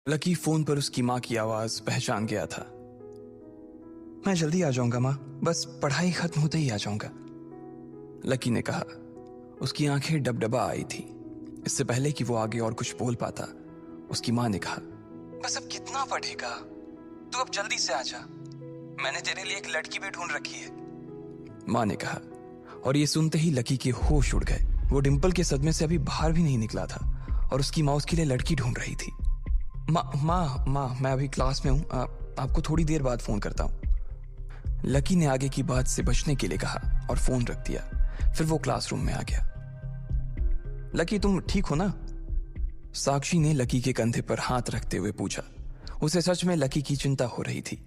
Lucky phone पर उसकी माँ की आवाज पहचान गया था। मैं जल्दी आ जाऊंगा माँ, बस पढ़ाई खत्म होते ही आ जाऊंगा, लकी ने कहा। उसकी आंखें डबडबा आई थी। इससे पहले कि वो आगे और कुछ बोल पाता, उसकी माँ ने कहा, बस अब कितना पढ़ेगा, तू अब जल्दी से आ जा, मैंने तेरे लिए एक लड़की भी ढूंढ रखी है, माँ ने कहा। और ये सुनते ही लकी के होश उड़ गए। वो डिंपल के सदमे से अभी बाहर भी नहीं निकला था और उसकी माँ उसके लिए लड़की ढूंढ रही थी। माँ मैं अभी क्लास में हूँ, आपको थोड़ी देर बाद फोन करता हूँ, लकी ने आगे की बात से बचने के लिए कहा और फोन रख दिया। फिर वो क्लासरूम में आ गया। लकी तुम ठीक हो ना, साक्षी ने लकी के कंधे पर हाथ रखते हुए पूछा। उसे सच में लकी की चिंता हो रही थी।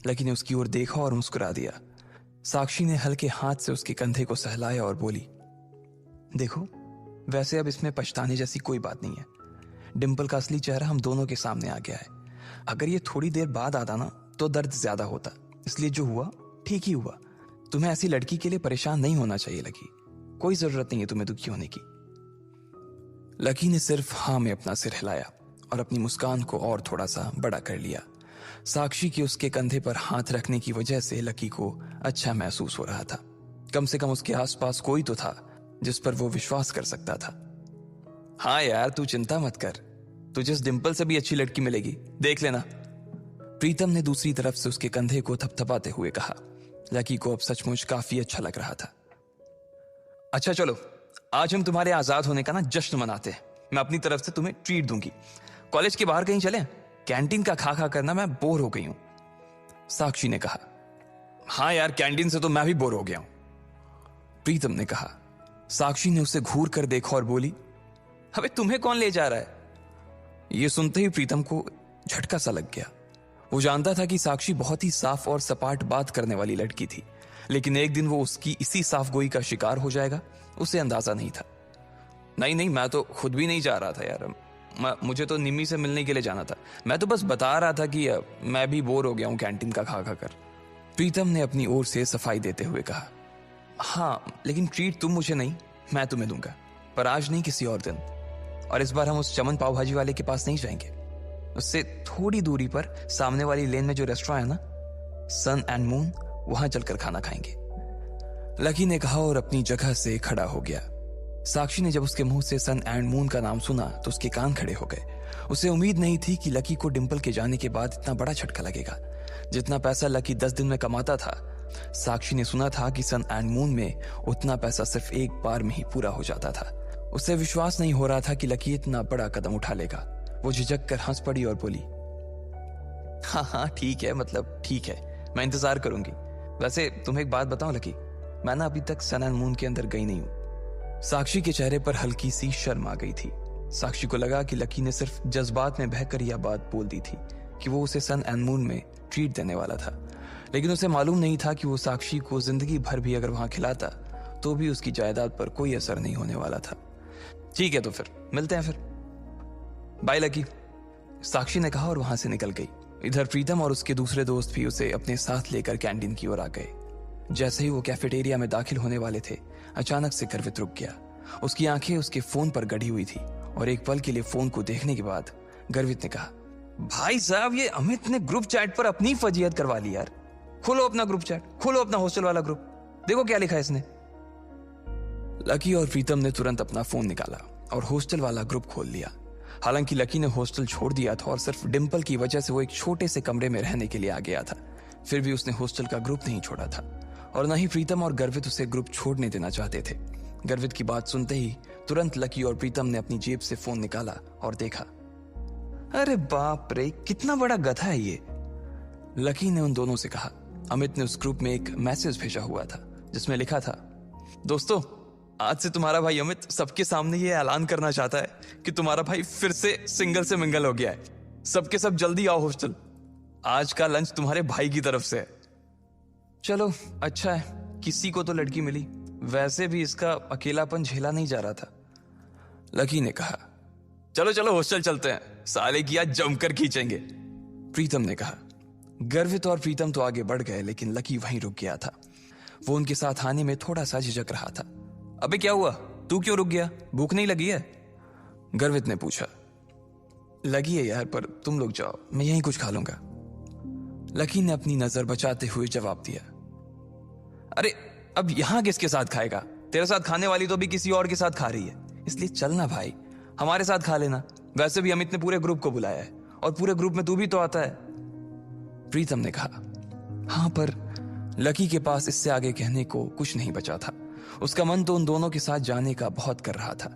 लकी ने उसकी ओर देखा और मुस्कुरा दिया। साक्षी ने हल्के हाथ से उसके कंधे को सहलाया और बोली, देखो वैसे अब इसमें पछताने जैसी कोई बात नहीं है। डिंपल का असली चेहरा हम दोनों के सामने आ गया है। अगर ये थोड़ी देर बाद आता ना तो दर्द ज्यादा होता, इसलिए जो हुआ ठीक ही हुआ। तुम्हें ऐसी लड़की के लिए परेशान नहीं होना चाहिए लकी, कोई जरूरत नहीं है तुम्हें दुखी होने की। लकी ने सिर्फ हाँ में अपना सिर हिलाया और अपनी मुस्कान को और थोड़ा सा बड़ा कर लिया। साक्षी के उसके कंधे पर हाथ रखने की वजह से लकी को अच्छा महसूस हो रहा था। कम से कम उसके आसपास कोई तो था जिस पर वो विश्वास कर सकता था। हाँ यार तू चिंता मत कर, तुझे इस डिंपल से भी अच्छी लड़की मिलेगी, देख लेना, प्रीतम ने दूसरी तरफ से उसके कंधे को थपथपाते हुए कहा। लकी को अब सचमुच काफी अच्छा लग रहा था। अच्छा चलो, आज हम तुम्हारे आजाद होने का ना जश्न मनाते हैं। मैं अपनी तरफ से तुम्हें ट्रीट दूंगी। कॉलेज के बाहर कहीं चलें? कैंटीन का खा खा करना मैं बोर हो गई हूं, साक्षी ने कहा। हाँ यार कैंटीन से तो मैं भी बोर हो गया हूं, प्रीतम ने कहा। साक्षी ने उसे घूर कर देखा और बोली, अबे तुम्हें कौन ले जा रहा है? यह सुनते ही प्रीतम को झटका सा लग गया। वो जानता था कि साक्षी बहुत ही साफ और सपाट बात करने वाली लड़की थी, लेकिन एक दिन वो उसकी इसी साफ गोई का शिकार हो जाएगा, उसे अंदाजा नहीं था। नहीं मैं तो खुद भी नहीं जा रहा था यार, मुझे तो निम्मी से मिलने के लिए जाना था। मैं तो बस बता रहा था कि मैं भी बोर हो गया हूं कैंटीन का खा खा कर, प्रीतम ने अपनी ओर से सफाई देते हुए कहा। हाँ लेकिन ट्रीट तुम मुझे नहीं, मैं तुम्हें दूंगा, पर आज नहीं किसी और दिन। और इस बार हम उस चमन पाव भाजी वाले के पास नहीं जाएंगे, उससे थोड़ी दूरी पर सामने वाली लेन में जो रेस्टोरेंट है ना, सन एंड मून, वहां चलकर खाना खाएंगे, लकी ने कहा और अपनी जगह से खड़ा हो गया। साक्षी ने जब उसके मुंह से सन एंड मून का नाम सुना तो उसके कान खड़े हो गए। उसे उम्मीद नहीं थी कि लकी को डिंपल के जाने के बाद इतना बड़ा झटका लगेगा। जितना पैसा लकी 10 दिन में कमाता था, साक्षी ने सुना था कि सन एंड मून में उतना पैसा सिर्फ एक बार में ही पूरा हो जाता था। उसे विश्वास नहीं हो रहा था कि लकी इतना बड़ा कदम उठा लेगा। वो झिझक कर हंस पड़ी और बोली, हाँ ठीक है, मतलब ठीक है, मैं इंतजार करूंगी। वैसे तुम्हें एक बात बताऊं लकी, मैं ना अभी तक सन एंड मून के अंदर गई नहीं हूं। साक्षी के चेहरे पर हल्की सी शर्म आ गई थी। साक्षी को लगा कि लकी ने सिर्फ जज्बात में बहकर यह बात बोल दी थी कि वो उसे सन एंड मून में ट्रीट देने वाला था, लेकिन उसे मालूम नहीं था कि वो साक्षी को जिंदगी भर भी अगर वहां खिलाता तो भी उसकी जायदाद पर कोई असर नहीं होने वाला था। ठीक है तो फिर मिलते हैं, फिर बाय लकी, साक्षी ने कहा और वहां से निकल गई। इधर प्रीतम और उसके दूसरे दोस्त भी उसे अपने साथ लेकर कैंटीन की ओर आ गए। जैसे ही वो कैफेटेरिया में दाखिल होने वाले थे, अचानक से गर्वित रुक गया। उसकी आंखें उसके फोन पर गड़ी हुई थी और एक पल के लिए फोन को देखने के बाद गर्वित ने कहा, भाई साहब ये अमित ने ग्रुप चैट पर अपनी फजीयत करवा ली यार। खोलो अपना ग्रुप चैट, खोलो अपना हॉस्टल वाला ग्रुप, देखो क्या लिखा है इसने। लकी और प्रीतम ने तुरंत अपना फोन निकाला और हॉस्टल वाला ग्रुप खोल लिया। हालांकि लकी ने हॉस्टल छोड़ दिया था और सिर्फ डिंपल की वजह से वो एक छोटे से कमरे में रहने के लिए आ गया था, फिर भी उसने हॉस्टल का ग्रुप नहीं छोड़ा था और न ही प्रीतम और गर्वित उसे ग्रुप छोड़ने देना चाहते थे। गर्वित की बात सुनते ही तुरंत लकी और प्रीतम ने अपनी जेब से फोन निकाला और देखा। अरे बाप रे, कितना बड़ा गधा है ये, लकी ने उन दोनों से कहा। अमित ने उस ग्रुप में एक मैसेज भेजा हुआ था जिसमें लिखा था, दोस्तों आज से तुम्हारा भाई अमित सबके सामने ये ऐलान करना चाहता है कि तुम्हारा भाई फिर से सिंगल से मिंगल हो गया है। सबके सब जल्दी आओ हॉस्टल, आज का लंच तुम्हारे भाई की तरफ से है। चलो अच्छा है, किसी को तो लड़की मिली, वैसे भी इसका अकेलापन झेला नहीं जा रहा था, लकी ने कहा। चलो चलो हॉस्टल चलते हैं, साले की आज जमकर खींचेंगे, प्रीतम ने कहा। गर्वित और प्रीतम तो आगे बढ़ गए, लेकिन लकी वहीं रुक गया था। वो उनके साथ आने में थोड़ा सा झिझक रहा था। अबे क्या हुआ, तू क्यों रुक गया, भूख नहीं लगी है, गर्वित ने पूछा। लगी है यार, पर तुम लोग जाओ, मैं यहीं कुछ खा लूंगा। लकी ने अपनी नजर बचाते हुए जवाब दिया। अरे अब यहां किसके साथ खाएगा? तेरे साथ खाने वाली तो भी किसी और के साथ खा रही है, इसलिए चलना भाई, हमारे साथ खा लेना। वैसे भी अमित ने पूरे ग्रुप को बुलाया है और पूरे ग्रुप में तू भी तो आता है। प्रीतम ने कहा। हाँ, पर लकी के पास इससे आगे कहने को कुछ नहीं बचा था। उसका मन तो उन दोनों के साथ जाने का बहुत कर रहा था,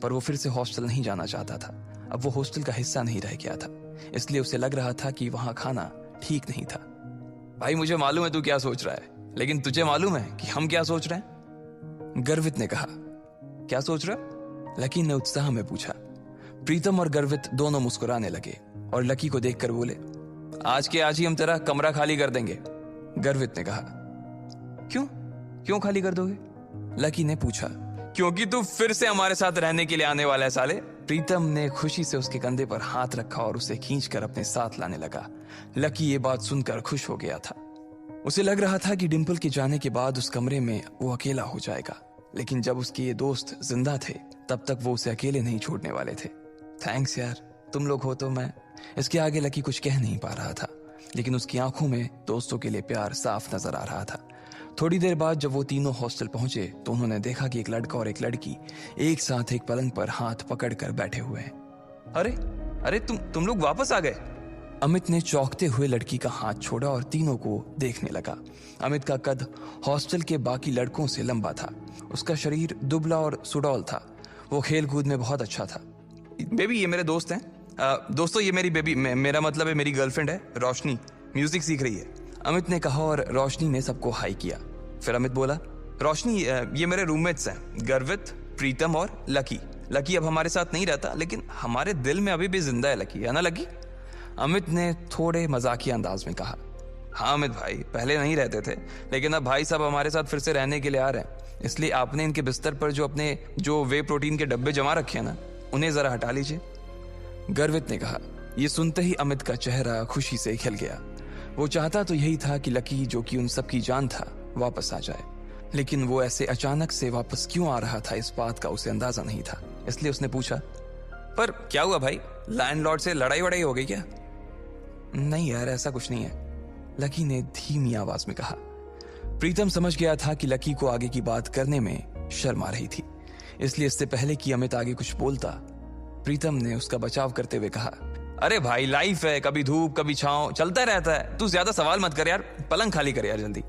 पर वो फिर से हॉस्टल नहीं जाना चाहता था। अब वो हॉस्टल का हिस्सा नहीं रह गया था, इसलिए उसे लग रहा था कि वहां खाना ठीक नहीं था। भाई मुझे मालूम है तू क्या सोच रहा है, लेकिन तुझे मालूम है कि हम क्या सोच रहे हैं? गर्वित ने कहा। क्या सोच रहा? लकी ने उत्साह में पूछा। प्रीतम और गर्वित दोनों मुस्कुराने लगे और लकी को देखकर बोले, आज के आज ही हम तेरा कमरा खाली कर देंगे। गर्वित ने कहा। क्यों क्यों खाली कर दोगे? लकी ने पूछा। क्योंकि तू फिर से हमारे साथ रहने के लिए आने वाला है साले। प्रीतम ने खुशी से उसके कंधे पर हाथ रखा और उसे खींचकर अपने साथ लाने लगा। लकी ये बात सुनकर खुश हो गया था। उसे लग रहा था कि डिंपल के जाने के बाद उस कमरे में वो अकेला हो जाएगा, लेकिन जब उसके ये दोस्त जिंदा थे तब तक वो उसे अकेले नहीं छोड़ने वाले थे। थैंक्स यार, तुम लोग हो तो मैं। इसके आगे लकी कुछ कह नहीं पा रहा था, लेकिन उसकी आंखों में दोस्तों के लिए प्यार साफ नजर आ रहा था। थोड़ी देर बाद जब वो तीनों हॉस्टल पहुंचे तो उन्होंने देखा कि एक लड़का और एक लड़की एक साथ एक पलंग पर हाथ पकड़कर बैठे हुए हैं। अरे अरे तुम लोग वापस आ गए? अमित ने चौंकते हुए लड़की का हाथ छोड़ा और तीनों को देखने लगा। अमित का कद हॉस्टल के बाकी लड़कों से लंबा था। उसका शरीर दुबला और सुडौल था। वो खेल कूद में बहुत अच्छा था। बेबी ये मेरे दोस्त हैं। दोस्तों ये मेरी बेबी, मेरा मतलब है मेरी गर्लफ्रेंड है रोशनी, म्यूजिक सीख रही है। अमित ने कहा और रोशनी ने सबको हाई किया। फिर अमित बोला, रोशनी ये मेरे रूममेट्स हैं, गर्वित, प्रीतम और लकी। लकी अब हमारे साथ नहीं रहता, लेकिन हमारे दिल में अभी भी जिंदा है लकी, है ना लकी? अमित ने थोड़े मजाकिया अंदाज में कहा। हाँ अमित भाई, पहले नहीं रहते थे, लेकिन अब भाई साहब हमारे साथ फिर से रहने के लिए आ रहे हैं, इसलिए आपने इनके बिस्तर पर जो वे प्रोटीन के डब्बे जमा रखे हैं ना, उन्हें जरा हटा लीजिए। गर्वित ने कहा। यह सुनते ही अमित का चेहरा खुशी से खिल गया। वो चाहता तो यही था कि लकी, जो कि उन सबकी जान था, वापस आ जाए, लेकिन वो ऐसे अचानक से वापस क्यों आ रहा था इस बात का उसे अंदाजा नहीं था। इसलिए उसने पूछा, पर क्या हुआ भाई, लैंडलॉर्ड से लड़ाई वड़ाई हो गई क्या? नहीं यार, ऐसा कुछ नहीं है, लकी ने धीमी आवाज में कहा। प्रीतम समझ गया था कि लकी को आगे की बात करने में शर्म आ रही थी, इसलिए इससे पहले कि अमित आगे कुछ बोलता, प्रीतम ने उसका बचाव करते हुए कहा, अरे भाई लाइफ है, कभी धूप कभी छांव, चलता रहता है, तू ज्यादा सवाल मत कर यार, पलंग खाली कर यार जल्दी।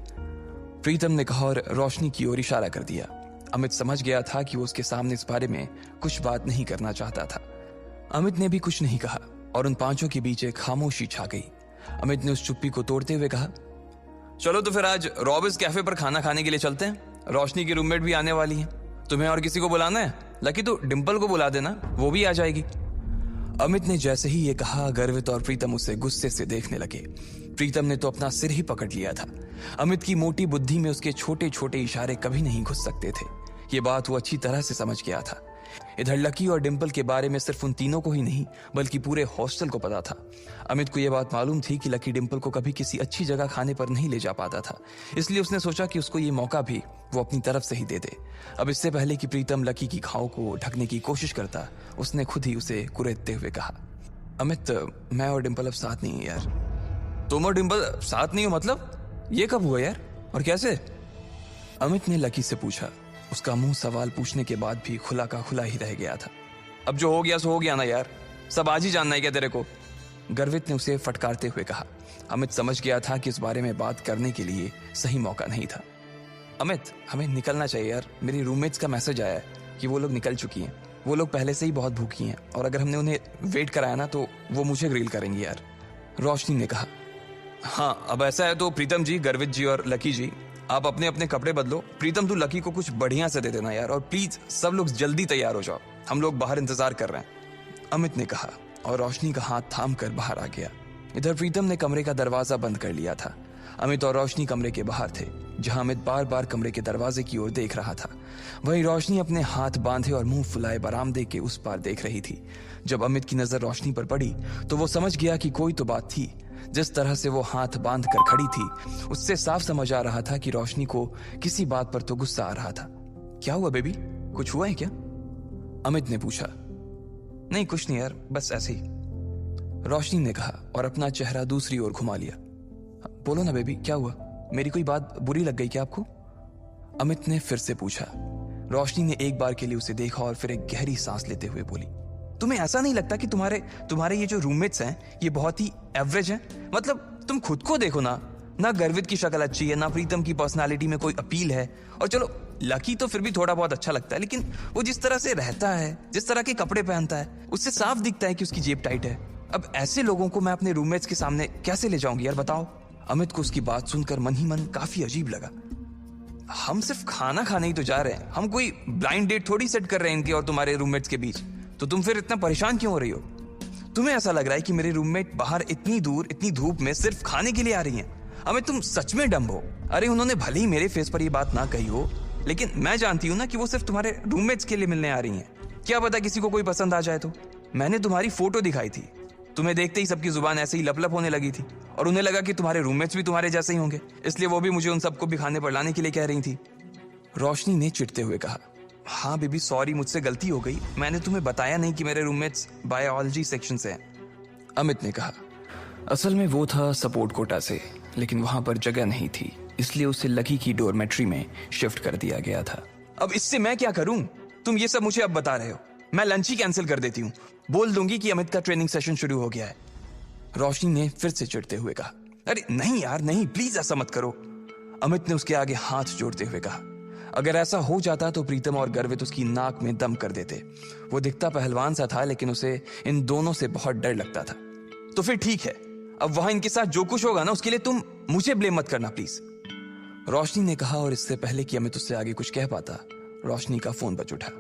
प्रीतम ने कहा और रोशनी की ओर इशारा कर दिया। अमित समझ गया था कि वो उसके सामने इस बारे में कुछ बात नहीं करना चाहता था। अमित ने भी कुछ नहीं कहा और उन पांचों के बीच एक खामोशी छा गई। अमित ने उस चुप्पी को तोड़ते हुए कहा, चलो तो फिर आज रॉबिन्स कैफे पर खाना खाने के लिए चलते हैं। रोशनी की रूममेट भी आने वाली है, तुम्हें और किसी को बुलाना है? लकी तो डिंपल को बुला देना, वो भी आ जाएगी। अमित ने जैसे ही ये कहा, गर्वित और प्रीतम उसे गुस्से से देखने लगे। प्रीतम ने तो अपना सिर ही पकड़ लिया था। अमित की मोटी बुद्धि में उसके छोटे छोटे इशारे कभी नहीं घुस सकते थे। ये बात वो अच्छी तरह से समझ गया था। इधर लकी और डिंपल के बारे में सिर्फ उन तीनों को ही नहीं, बल्कि पूरे हॉस्टल को पता था। अमित को यह बात मालूम थी कि लकी डिंपल को कभी किसी अच्छी जगह खाने पर नहीं ले जा पाता था, इसलिए उसने सोचा कि उसको ये मौका भी वो अपनी तरफ से ही दे दे। अब इससे पहले कि प्रीतम लकी की घाव को ढकने की कोशिश करता, उसने खुद ही उसे कुरेदते हुए कहा, अमित मैं और डिंपल अब साथ नहीं है यार। तुम और डिंपल साथ नहीं हो मतलब? ये कब हुआ यार, और कैसे? अमित ने लकी से पूछा। उसका मुंह सवाल पूछने के बाद भी खुला का खुला ही रह गया था। अब जो हो गया सो हो गया ना यार, सब आज ही जानना है क्या तेरे को? गर्वित ने उसे फटकारते हुए कहा। अमित समझ गया था कि इस बारे में बात करने के लिए सही मौका नहीं था। अमित हमें निकलना चाहिए यार, मेरी रूममेट्स का मैसेज आया है कि वो लोग निकल चुकी हैं। वो लोग पहले से ही बहुत भूखी हैं और अगर हमने उन्हें वेट कराया ना तो वो मुझे ग्रिल करेंगी यार। रोशनी ने कहा। हाँ अब ऐसा है तो प्रीतम जी, गर्वित जी और लकी जी, आप अपने अपने कपड़े बदलो। प्रीतम तू लकी को कुछ बढ़िया से दे देना यार, और प्लीज सब लोग जल्दी तैयार हो जाओ, हम लोग बाहर इंतजार कर रहे हैं, अमित ने कहा और रोशनी का हाथ थाम कर बाहर आ गया। इधर प्रीतम ने कमरे का दरवाजा बंद कर लिया था। अमित और रोशनी कमरे के बाहर थे, जहां अमित बार बार कमरे के दरवाजे की ओर देख रहा था। वहीं रोशनी अपने हाथ बांधे और मुंह फुलाए बरामदे के उस पार देख रही थी। जब अमित की नजर रोशनी पर पड़ी तो वो समझ गया कि कोई तो बात थी। जिस तरह से वो हाथ बांध कर खड़ी थी, उससे साफ समझ आ रहा था कि रोशनी को किसी बात पर तो गुस्सा आ रहा था। क्या हुआ बेबी, कुछ हुआ है क्या? अमित ने पूछा। नहीं कुछ नहीं यार, बस ऐसे ही। रोशनी ने कहा और अपना चेहरा दूसरी ओर घुमा लिया। बोलो ना बेबी, क्या हुआ? मेरी कोई बात बुरी लग गई क्या आपको? अमित ने फिर से पूछा। रोशनी ने एक बार के लिए उसे देखा और फिर एक गहरी सांस लेते हुए बोली, तुम्हें ऐसा नहीं लगता कि तुम्हारे ये जो रूममेट्स हैं ये बहुत ही एवरेज हैं? मतलब तुम खुद को देखो ना गर्वित की शक्ल अच्छी है, ना प्रीतम की पर्सनालिटी में कोई अपील है, और चलो लकी तो फिर भी थोड़ा बहुत अच्छा लगता है, लेकिन वो जिस तरह से रहता है, जिस तरह के कपड़े पहनता है, उससे साफ दिखता है कि उसकी जेब टाइट है। अब ऐसे लोगों को मैं अपने रूममेट्स के सामने कैसे ले जाऊंगी यार, बताओ? अमित को उसकी बात सुनकर मन ही मन काफी अजीब लगा। हम सिर्फ खाना खाने ही तो जा रहे हैं, हम कोई ब्लाइंड डेट थोड़ी सेट कर रहे हैं इनके और तुम्हारे रूममेट्स के बीच, तो तुम फिर इतना परेशान क्यों हो रही हो? तुम्हें ऐसा लग रहा है कि मेरे रूममेट बाहर इतनी दूर इतनी धूप में सिर्फ खाने के लिए आ रही हैं? अमित, तुम सच में डम्ब हो। अरे उन्होंने भले ही मेरे फेस पर ये बात ना कही हो, लेकिन मैं जानती हूँ ना कि वो सिर्फ तुम्हारे रूममेट्स के लिए मिलने आ रही हैं। क्या पता किसी को कोई पसंद आ जाए तो। मैंने तुम्हारी फोटो दिखाई थी, तुम्हें देखते ही सबकी जुबान ऐसे ही लप होने लगी थी, और उन्हें लगा कि तुम्हारे रूममेट्स भी तुम्हारे जैसे ही होंगे, इसलिए वो भी मुझे उन सबको भी खाने पर लाने के लिए कह रही थी। रोशनी ने चिढ़ते हुए कहा, हाँ बेबी सॉरी, मुझसे गलती हो गई, मैंने तुम्हें बताया नहीं कि मेरे रूममेट्स बायोलॉजी सेक्शन से हैं। अमित ने कहा, असल में वो था सपोर्ट कोटा से, लेकिन वहां पर जगह नहीं थी, इसलिए उसे लकी की डोरमेट्री में शिफ्ट कर दिया गया था। अब इससे मैं क्या करूं? तुम ये सब मुझे अब बता रहे हो। मैं लंच ही कैंसिल कर देती हूँ, बोल दूंगी कि अमित का ट्रेनिंग सेशन शुरू हो गया है। रोशनी ने फिर से चिढ़ते हुए कहा, अरे नहीं यार नहीं, प्लीज ऐसा मत करो। अमित ने उसके आगे हाथ जोड़ते हुए कहा, अगर ऐसा हो जाता तो प्रीतम और गर्वित उसकी नाक में दम कर देते। वो दिखता पहलवान सा था, लेकिन उसे इन दोनों से बहुत डर लगता था। तो फिर ठीक है, अब वहां इनके साथ जो कुछ होगा ना, उसके लिए तुम मुझे ब्लेम मत करना प्लीज, रोशनी ने कहा। और इससे पहले कि अमित उससे आगे कुछ कह पाता, रोशनी का फोन बज उठा।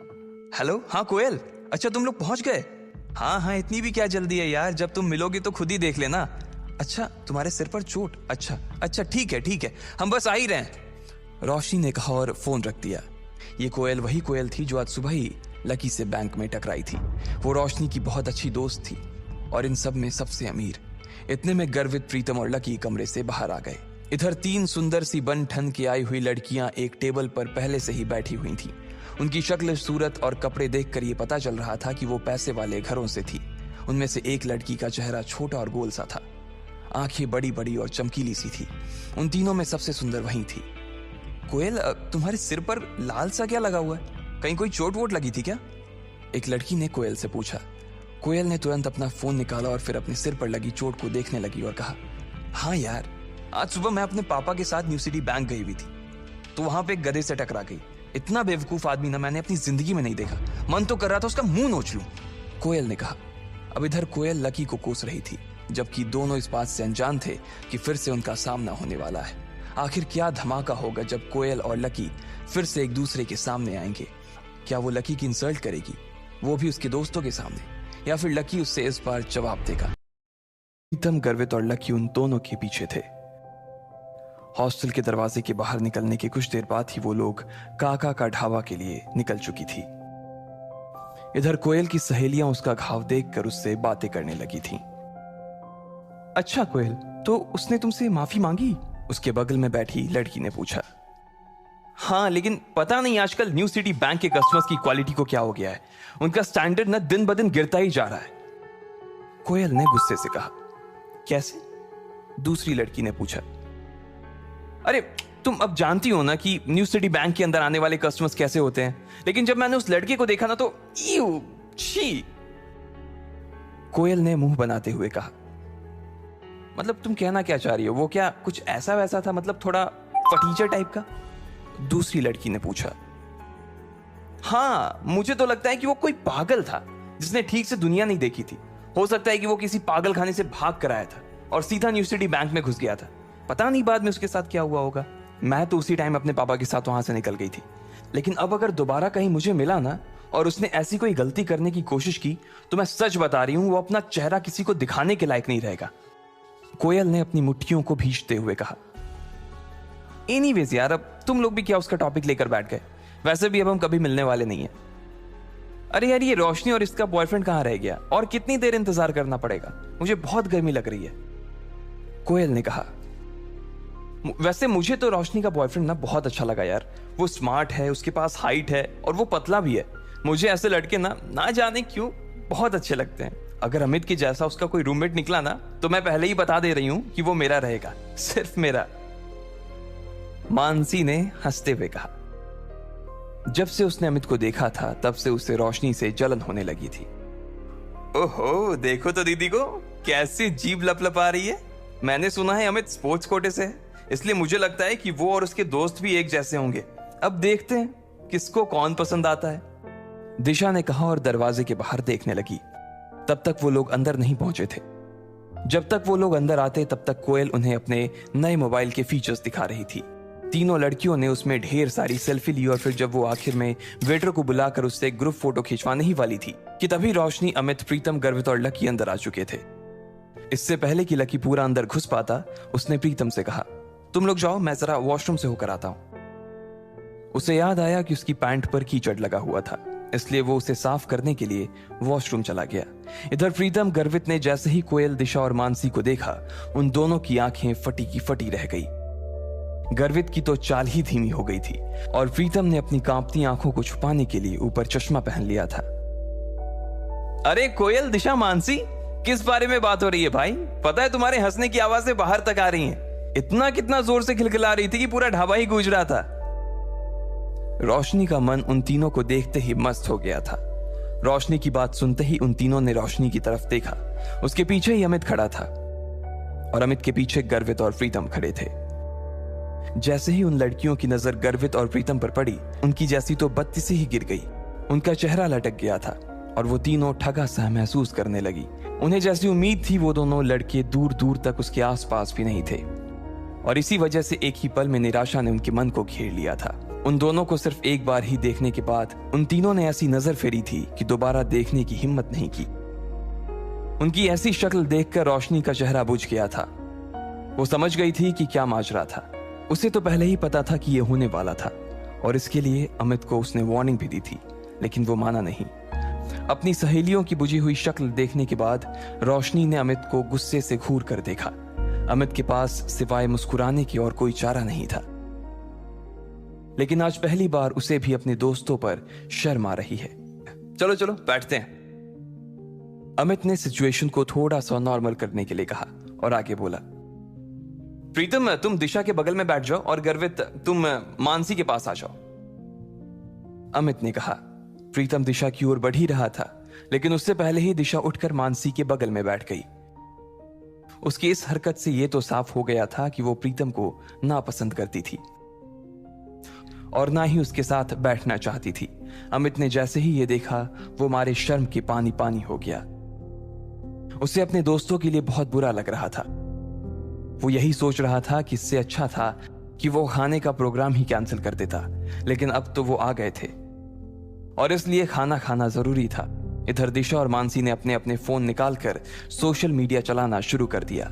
हेलो, हाँ कोयल, अच्छा तुम लोग पहुंच गए? हाँ, इतनी भी क्या जल्दी है यार, जब तुम मिलोगे तो खुद ही देख लेना। अच्छा, तुम्हारे सिर पर चोट? अच्छा ठीक है, हम बस आ ही रहे हैं, रोशनी ने कहा और फोन रख दिया। ये कोयल वही कोयल थी जो आज सुबह ही लकी से बैंक में टकराई थी। वो रोशनी की बहुत अच्छी दोस्त थी और इन सब में सबसे अमीर। इतने में गर्वित, प्रीतम और लकी कमरे से बाहर आ गए। इधर 3 सुंदर सी बन ठन के आई हुई लड़कियां एक टेबल पर पहले से ही बैठी हुई थीं। उनकी शक्ल, सूरत और कपड़े देखकर ये पता चल रहा था कि वो पैसे वाले घरों से थी। उनमें से एक लड़की का चेहरा छोटा और गोल सा था, आंखें बड़ी बड़ी और चमकीली सी थी। उन तीनों में सबसे सुंदर वही थी। कोयल, तुम्हारे सिर पर लाल सा क्या लगा हुआ है? कहीं कोई चोट वोट लगी थी क्या? एक लड़की ने कोयल से पूछा। कोयल ने तुरंत अपना फोन निकाला और फिर अपने सिर पर लगी चोट को देखने लगी और कहा, हाँ यार, आज सुबह मैं अपने पापा के साथ न्यू सिटी बैंक गई हुई थी, तो वहां पे एक गधे से टकरा गई। इतना बेवकूफ आदमी ना मैंने अपनी जिंदगी में नहीं देखा, मन तो कर रहा था उसका मुंह नोच लूं, कोयल ने कहा। अब इधर कोयल लकी को कोस रही थी, जबकि दोनों इस बात से अनजान थे कि फिर से उनका सामना होने वाला है। आखिर क्या धमाका होगा जब कोयल और लकी फिर से एक दूसरे के सामने आएंगे? क्या वो लकी की इंसल्ट करेगी, वो भी उसके दोस्तों के सामने, या फिर लकी उससे इस बार जवाब देगा? प्रीतम, गर्वित और लकी उन दोनों के पीछे थे। हॉस्टल के दरवाजे के बाहर निकलने के कुछ देर बाद ही वो लोग काका का ढाबा के लिए निकल चुकी थी। इधर कोयल की सहेलियां उसका घाव देखकर उससे बातें करने लगी थीं। अच्छा कोयल, तो उसने तुमसे माफी मांगी? उसके बगल में बैठी लड़की ने पूछा। हाँ, लेकिन पता नहीं आजकल न्यू सिटी बैंक के कस्टमर्स की क्वालिटी को क्या हो गया है, उनका स्टैंडर्ड ना दिन ब दिन गिरता ही जा रहा है, कोयल ने गुस्से से कहा। कैसे? दूसरी लड़की ने पूछा। अरे तुम अब जानती हो ना कि न्यू सिटी बैंक के अंदर आने वाले कस्टमर्स कैसे होते हैं, लेकिन जब मैंने उस लड़के को देखा ना तो छी, कोयल ने मुंह बनाते हुए कहा। मतलब तुम कहना क्या चाह रही हो, वो क्या कुछ ऐसा वैसा था, मतलब थोड़ा फटीचर टाइप का? दूसरी लड़की ने पूछा। हाँ, मुझे तो लगता है कि वो कोई पागल था जिसने ठीक से दुनिया नहीं देखी थी। हो सकता है कि वो किसी पागल खाने से भाग कर आया था और सीधा न्यू सिटी बैंक में घुस गया था। पता नहीं बाद में उसके साथ क्या हुआ होगा। मैं तो उसी टाइम अपने पापा के साथ वहां से निकल गई थी, लेकिन अब अगर दोबारा कहीं मुझे मिला ना और उसने ऐसी कोई गलती करने की कोशिश की तो मैं सच बता रही हूं, वो अपना चेहरा किसी को दिखाने के लायक नहीं रहेगा, कोयल ने अपनी मुट्ठियों को भींचते हुए कहा। एनीवेज यार, अब तुम लोग भी क्या उसका टॉपिक लेकर बैठ गए? वैसे भी अब हम कभी मिलने वाले नहीं है। अरे यार, ये रोशनी और इसका बॉयफ्रेंड कहां रह गया, और कितनी देर इंतजार करना पड़ेगा? मुझे बहुत गर्मी लग रही है, कोयल ने कहा। वैसे मुझे तो रोशनी का बॉयफ्रेंड ना बहुत अच्छा लगा यार। वो स्मार्ट है, उसके पास हाइट है और वो पतला भी है। मुझे ऐसे लड़के ना जाने क्यों बहुत अच्छे लगते हैं। अगर अमित के जैसा उसका कोई रूममेट निकला ना, तो मैं पहले ही बता दे रही हूं कि वो मेरा रहेगा, सिर्फ मेरा। मानसी ने हंसते हुए कहा। जब से उसने अमित को देखा था, तब से उसे रोशनी से जलन होने लगी थी। ओहो, देखो तो दीदी को कैसी जीभ लपलपा रही है। मैंने सुना है अमित स्पोर्ट्स कोटे से है, इसलिए मुझे लगता है कि वो और उसके दोस्त भी एक जैसे होंगे। अब देखते हैं किसको कौन पसंद आता है, दिशा ने कहा और दरवाजे के बाहर देखने लगी। तब तक वो लोग अंदर नहीं पहुंचे थे। जब तक वो लोग अंदर आते, तब तक कोयल उन्हें अपने नए मोबाइल के फीचर्स दिखा रही थी। तीनों लड़कियों ने उसमें ढेर सारी सेल्फी ली और फिर जब वो आखिर में वेटर को बुलाकर उससे ग्रुप फोटो खिंचवाने ही वाली थी कि तभी रोशनी, अमित, प्रीतम, गर्वित और लकी अंदर आ चुके थे। इससे पहले कि लकी पूरा अंदर घुस पाता, उसने प्रीतम से कहा, तुम लोग जाओ, मैं जरा वॉशरूम से होकर आता हूं। उसे याद आया कि उसकी पैंट पर कीचड़ लगा हुआ था, इसलिए वो उसे साफ करने के लिए वॉशरूम चला गया। इधर प्रीतम, गर्वित ने जैसे ही कोयल, दिशा और मानसी को देखा, उन दोनों की आंखें फटी की फटी रह गई। गर्वित की तो चाल ही धीमी हो गई थी और प्रीतम ने अपनी कांपती आंखों को छुपाने के लिए ऊपर चश्मा पहन लिया था। अरे कोयल, दिशा, मानसी, किस बारे में बात हो रही है भाई? पता है तुम्हारे हंसने की आवाजें बाहर तक आ रही हैं। इतना कितना जोर से खिलखिला रही थी कि पूरा ढाबा ही गूंज रहा था। रोशनी का मन उन तीनों को देखते ही मस्त हो गया था। रोशनी की बात सुनते ही उन तीनों ने रोशनी की तरफ देखा। उसके पीछे ही अमित खड़ा था और अमित के पीछे गर्वित और प्रीतम खड़े थे। जैसे ही उन लड़कियों की नजर गर्वित और प्रीतम पर पड़ी, उनकी जैसी तो बत्ती से ही गिर गई। उनका चेहरा लटक गया था और वो तीनों ठगा सा महसूस करने लगी। उन्हें जैसी उम्मीद थी, वो दोनों लड़के दूर दूर तक उसके आसपास भी नहीं थे और इसी वजह से एक ही पल में निराशा ने उनके मन को घेर लिया था। उन दोनों को सिर्फ एक बार ही देखने के बाद उन तीनों ने ऐसी नजर फेरी थी कि दोबारा देखने की हिम्मत नहीं की। उनकी ऐसी शक्ल देखकर रोशनी का चेहरा बुझ गया था। वो समझ गई थी कि क्या माजरा था। उसे तो पहले ही पता था कि यह होने वाला था और इसके लिए अमित को उसने वार्निंग भी दी थी, लेकिन वो माना नहीं। अपनी सहेलियों की बुझी हुई शक्ल देखने के बाद रोशनी ने अमित को गुस्से से घूर कर देखा। अमित के पास सिवाय मुस्कुराने की और कोई चारा नहीं था, लेकिन आज पहली बार उसे भी अपने दोस्तों पर शर्म आ रही है। चलो चलो बैठते हैं, अमित ने सिचुएशन को थोड़ा सा नॉर्मल करने के लिए कहा और आगे बोला। प्रीतम, तुम दिशा के बगल में बैठ जाओ और गर्वित, तुम मानसी के पास आ जाओ, अमित ने कहा। प्रीतम दिशा की ओर बढ़ ही रहा था, लेकिन उससे पहले ही दिशा उठकर मानसी के बगल में बैठ गई। उसकी इस हरकत से यह तो साफ हो गया था कि वो प्रीतम को नापसंद करती थी और ना ही उसके साथ बैठना चाहती थी। अमित ने जैसे ही यह देखा, वो मारे शर्म के पानी पानी हो गया। उसे अपने दोस्तों के लिए बहुत बुरा लग रहा था। वो यही सोच रहा था कि इससे अच्छा था कि वो खाने का प्रोग्राम ही कैंसिल कर देता, लेकिन अब तो वो आ गए थे और इसलिए खाना खाना जरूरी था। इधर दिशा और मानसी ने अपने अपने फोन निकालकर सोशल मीडिया चलाना शुरू कर दिया।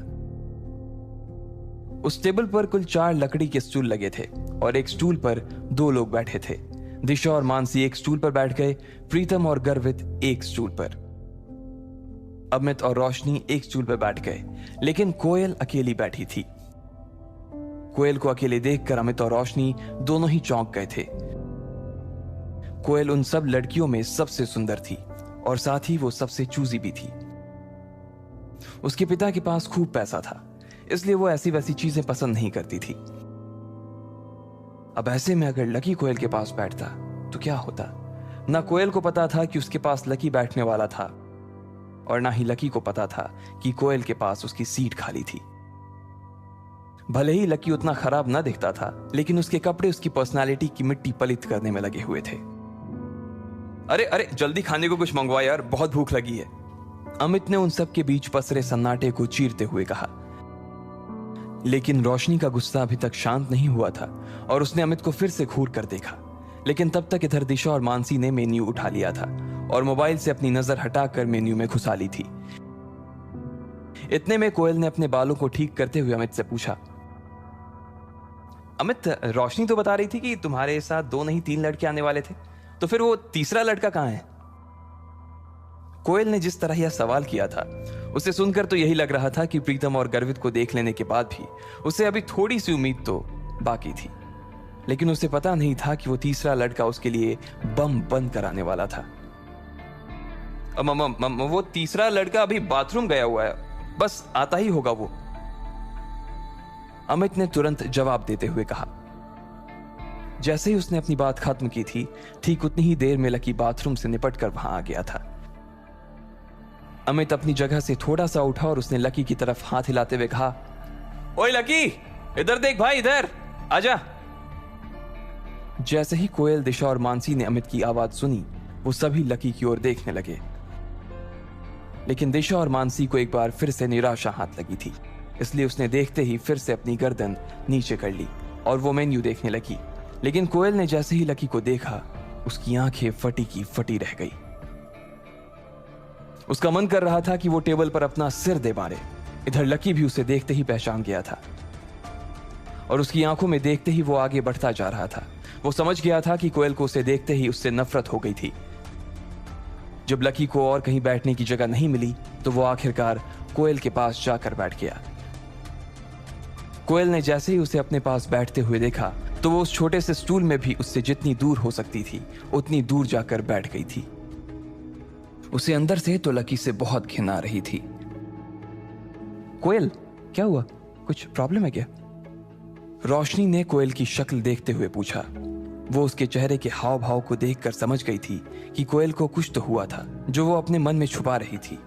उस टेबल पर कुल 4 लकड़ी के स्टूल लगे थे और एक स्टूल पर 2 लोग बैठे थे। दिशा और मानसी एक स्टूल पर बैठ गए, प्रीतम और गर्वित एक स्टूल पर, अमित और रोशनी एक स्टूल पर बैठ गए, लेकिन कोयल अकेली बैठी थी। कोयल को अकेले देखकर अमित और रोशनी दोनों ही चौंक गए थे। कोयल उन सब लड़कियों में सबसे सुंदर थी और साथ ही वो सबसे चूजी भी थी। उसके पिता के पास खूब पैसा था, इसलिए वो ऐसी वैसी चीजें पसंद नहीं करती थी। अब ऐसे में अगर लकी कोयल के पास बैठता तो क्या होता? ना कोयल को पता था कि उसके पास लकी बैठने वाला था और ना ही लकी को पता था कि कोयल के पास उसकी सीट खाली थी। भले ही लकी उतना खराब ना दिखता था, लेकिन उसके कपड़े उसकी पर्सनालिटी की मिट्टी पलित करने में लगे हुए थे। अरे अरे, जल्दी खाने को कुछ मंगवा यार, बहुत भूख लगी है, अमित ने उन सब के बीच पसरे सन्नाटे को चीरते हुए कहा। लेकिन रोशनी का गुस्सा अभी तक शांत नहीं हुआ था और उसने अमित को फिर से घूर कर देखा। लेकिन तब तक इधर दिशा और मानसी ने मेन्यू उठा लिया था और मोबाइल से अपनी नजर हटाकर मेन्यू में घुसा ली थी। इतने में कोयल ने अपने बालों को ठीक करते हुए अमित से पूछा, अमित, रोशनी तो बता रही थी कि तुम्हारे साथ 2 नहीं 3 लड़के आने वाले थे, तो फिर वो तीसरा लड़का कहां है? कोयल ने जिस तरह यह सवाल किया था, उसे सुनकर तो यही लग रहा था कि प्रीतम और गर्वित को देख लेने के बाद भी उसे अभी थोड़ी सी उम्मीद तो बाकी थी। लेकिन उसे पता नहीं था कि वो तीसरा लड़का उसके लिए बम बंद कराने वाला था। वो तीसरा लड़का अभी बाथरूम गया हुआ है, बस आता ही होगा वो, अमित ने तुरंत जवाब देते हुए कहा। जैसे ही उसने अपनी बात खत्म की थी, ठीक उतनी ही देर में लकी बाथरूम से निपट कर वहां आ गया था। अमित अपनी जगह से थोड़ा सा उठा और उसने लकी की तरफ हाथ हिलाते हुए कहा, ओए लकी, इधर देख भाई, इधर आजा। जैसे ही कोयल, दिशा और मानसी ने अमित की आवाज सुनी, वो सभी लकी की ओर देखने लगे। लेकिन दिशा और मानसी को एक बार फिर से निराशा हाथ लगी थी, इसलिए उसने देखते ही फिर से अपनी गर्दन नीचे कर ली और वो मेन्यू देखने लगी। लेकिन कोयल ने जैसे ही लकी को देखा, उसकी आंखें फटी की फटी रह गई। उसका मन कर रहा था कि वो टेबल पर अपना सिर दे मारे। इधर लकी भी उसे देखते ही पहचान गया था और उसकी आंखों में देखते ही वो आगे बढ़ता जा रहा था। वो समझ गया था कि कोयल को उसे देखते ही उससे नफरत हो गई थी। जब लकी को और कहीं बैठने की जगह नहीं मिली, तो वो आखिरकार कोयल के पास जाकर बैठ गया। कोयल ने जैसे ही उसे अपने पास बैठते हुए देखा, तो वो उस छोटे से स्टूल में भी उससे जितनी दूर हो सकती थी उतनी दूर जाकर बैठ गई थी। उसे अंदर से तो लकी से बहुत घिन आ रही थी। कोयल, क्या हुआ? कुछ प्रॉब्लम है क्या? रोशनी ने कोयल की शक्ल देखते हुए पूछा। वो उसके चेहरे के हाव भाव को देखकर समझ गई थी कि कोयल को कुछ तो हुआ था जो वो अपने मन में छुपा रही थी।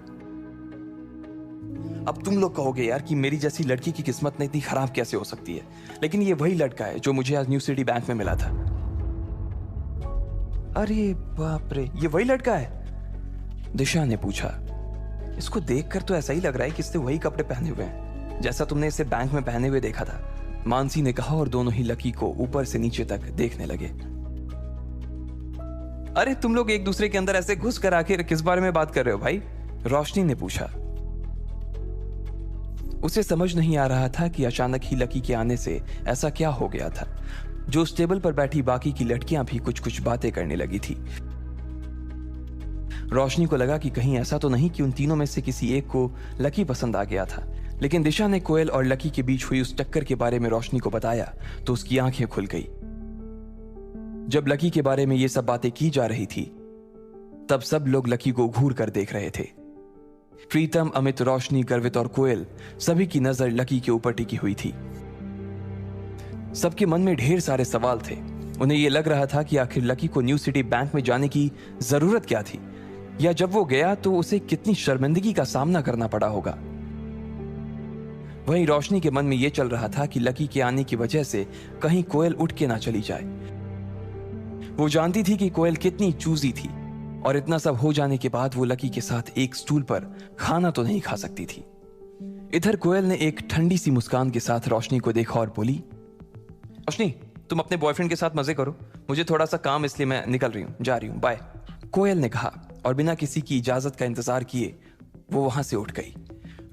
अब तुम लोग कहोगे यार कि मेरी जैसी लड़की की किस्मत इतनी खराब कैसे हो सकती है, लेकिन ये वही लड़का है जो मुझे आज न्यू सिटी बैंक में मिला था। अरे बाप रे, ये वही लड़का है? दिशा ने पूछा। इसको देखकर तो ऐसा ही लग रहा है कि इसने वही कपड़े पहने हुए हैं जैसा तुमने इसे बैंक में पहने हुए देखा था, मानसी ने कहा और दोनों ही लकी को ऊपर से नीचे तक देखने लगे। अरे तुम लोग एक दूसरे के अंदर ऐसे घुस कर आखिर किस बारे में बात कर रहे हो भाई? रोशनी ने पूछा। उसे समझ नहीं आ रहा था कि अचानक ही लकी के आने से ऐसा क्या हो गया था जो उस टेबल पर बैठी बाकी की लड़कियां भी कुछ कुछ बातें करने लगी थी। रोशनी को लगा कि कहीं ऐसा तो नहीं कि उन तीनों में से किसी एक को लकी पसंद आ गया था, लेकिन दिशा ने कोयल और लकी के बीच हुई उस टक्कर के बारे में रोशनी को बताया तो उसकी आंखें खुल गई। जब लकी के बारे में ये सब बातें की जा रही थी, तब सब लोग लकी को घूर कर देख रहे थे। प्रीतम, अमित, रोशनी, गर्वित और कोयल, सभी की नजर लकी के ऊपर टिकी हुई थी। सबके मन में ढेर सारे सवाल थे। उन्हें यह लग रहा था कि आखिर लकी को न्यू सिटी बैंक में जाने की जरूरत क्या थी, या जब वो गया तो उसे कितनी शर्मिंदगी का सामना करना पड़ा होगा। वहीं रोशनी के मन में यह चल रहा था कि लकी के आने की वजह से कहीं कोयल उठ के ना चली जाए। वो जानती थी कि कोयल कितनी चूजी थी और इतना सब हो जाने के बाद वो लकी के साथ एक स्टूल पर खाना तो नहीं खा सकती थी। इधर कोयल ने एक ठंडी सी मुस्कान के साथ रोशनी को देखा और बोली, रोशनी, तुम अपने बॉयफ्रेंड के साथ मजे करो, मुझे थोड़ा सा काम, इसलिए मैं निकल रही हूँ, जा रही हूँ, बाय। कोयल ने कहा और बिना किसी की इजाजत का इंतजार किए वो वहां से उठ गई।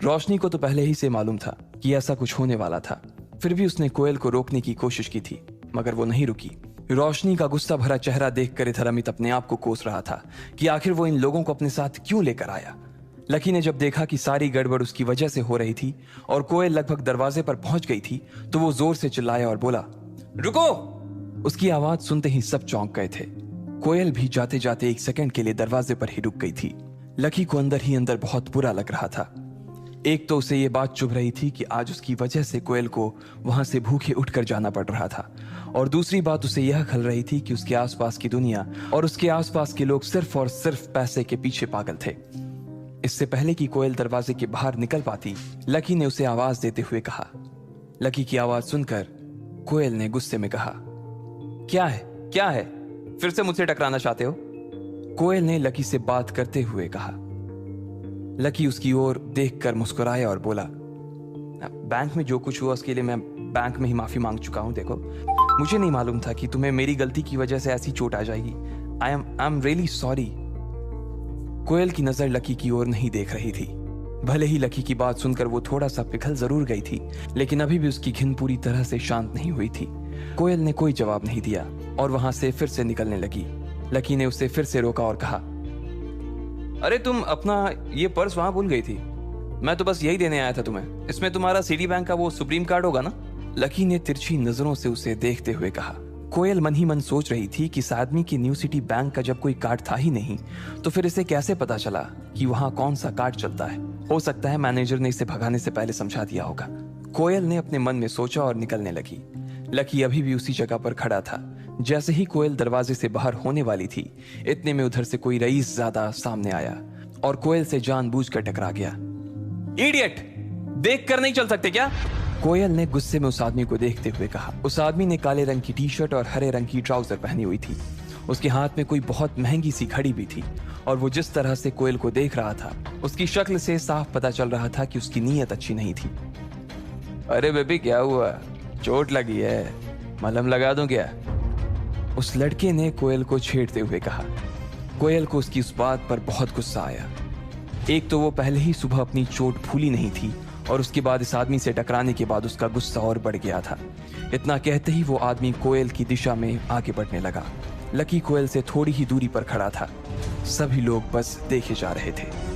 रोशनी को तो पहले ही से मालूम था कि ऐसा कुछ होने वाला था, फिर भी उसने कोयल को रोकने की कोशिश की थी, मगर वो नहीं रुकी। रोशनी का गुस्सा भरा चेहरा देखकर इधर अमित अपने आप को कोस रहा था कि आखिर वो इन लोगों को अपने साथ क्यों लेकर आया। लकी ने जब देखा कि सारी गड़बड़ उसकी वजह से हो रही थी और कोयल लगभग दरवाजे पर पहुंच गई थी, तो वो जोर से चिल्लाया और बोला, रुको। उसकी आवाज सुनते ही सब चौंक गए थे। कोयल भी जाते जाते एक सेकंड के लिए दरवाजे पर ही रुक गई थी। लकी को अंदर ही अंदर बहुत बुरा लग रहा था। एक तो उसे ये बात चुभ रही थी कि आज उसकी वजह से कोयल को वहां से भूखे उठकर जाना पड़ रहा था, और दूसरी बात उसे यह खल रही थी कि उसके आसपास की दुनिया और उसके आसपास के लोग सिर्फ और सिर्फ पैसे के पीछे पागल थे। इससे पहले कि कोयल दरवाजे के बाहर निकल पाती, लकी ने उसे आवाज देते हुए कहा। लकी की आवाज सुनकर कोयल ने गुस्से में कहा, क्या है, क्या है, फिर से मुझसे टकराना चाहते हो? कोयल ने लकी से बात करते हुए कहा। लकी उसकी ओर देखकर मुस्कुराया और बोला, बैंक में जो कुछ हुआ उसके लिए मैं बैंक में ही माफी मांग चुका हूं। देखो, मुझे नहीं मालूम था कि तुम्हें मेरी गलती की वजह से ऐसी चोट आ जाएगी। I am really sorry. कोयल की नजर लकी की ओर नहीं देख रही थी। भले ही लकी की बात सुनकर वो थोड़ा सा पिघल जरूर गई थी, लेकिन अभी भी उसकी घिन पूरी तरह से शांत नहीं हुई थी। कोयल ने कोई जवाब नहीं दिया और वहां से फिर से निकलने लगी। लकी ने उसे फिर से रोका और कहा, अरे तुम अपना ये पर्स वहां भूल गई थी, मैं तो बस यही देने आया था तुम्हें। इसमें तुम्हारा सिटी बैंक का वो सुप्रीम कार्ड होगा ना? लकी ने तिरछी नजरों से उसे देखते हुए कहा। कोयल मन ही मन सोच रही थी कि इस आदमी की न्यू सिटी बैंक का जब कोई कार्ड था ही नहीं तो फिर इसे कैसे पता चला कि वहां कौन सा कार्ड चलता है। हो सकता है मैनेजर ने इसे भगाने से पहले समझा दिया होगा। कोयल ने अपने मन में सोचा और निकलने लगी। लकी अभी भी उसी जगह पर खड़ा था। जैसे ही कोयल दरवाजे से बाहर होने वाली थी, इतने में उधर से कोई रईस ज्यादा सामने आया और कोयल से जानबूझकर टकरा गया। इडियट, देख कर नहीं चल सकते क्या? कोयल ने गुस्से में उस आदमी को देखते हुए कहा। उस आदमी ने काले रंग की टी शर्ट और हरे रंग की ट्राउजर पहनी हुई थी। उसके हाथ में कोई बहुत महंगी सी घड़ी भी थी और वो जिस तरह से कोयल को देख रहा था, उसकी शक्ल से साफ पता चल रहा था कि उसकी नीयत अच्छी नहीं थी। अरे बेबी, क्या हुआ? चोट लगी है? मलहम लगा दूं क्या? उस लड़के ने कोयल को छेड़ते हुए कहा। कोयल को उसकी उस बात पर बहुत गुस्सा आया। एक तो वो पहले ही सुबह अपनी चोट फूली नहीं थी और उसके बाद इस आदमी से टकराने के बाद उसका गुस्सा और बढ़ गया था। इतना कहते ही वो आदमी कोयल की दिशा में आगे बढ़ने लगा। लकी कोयल से थोड़ी ही दूरी पर खड़ा था। सभी लोग बस देखे जा रहे थे।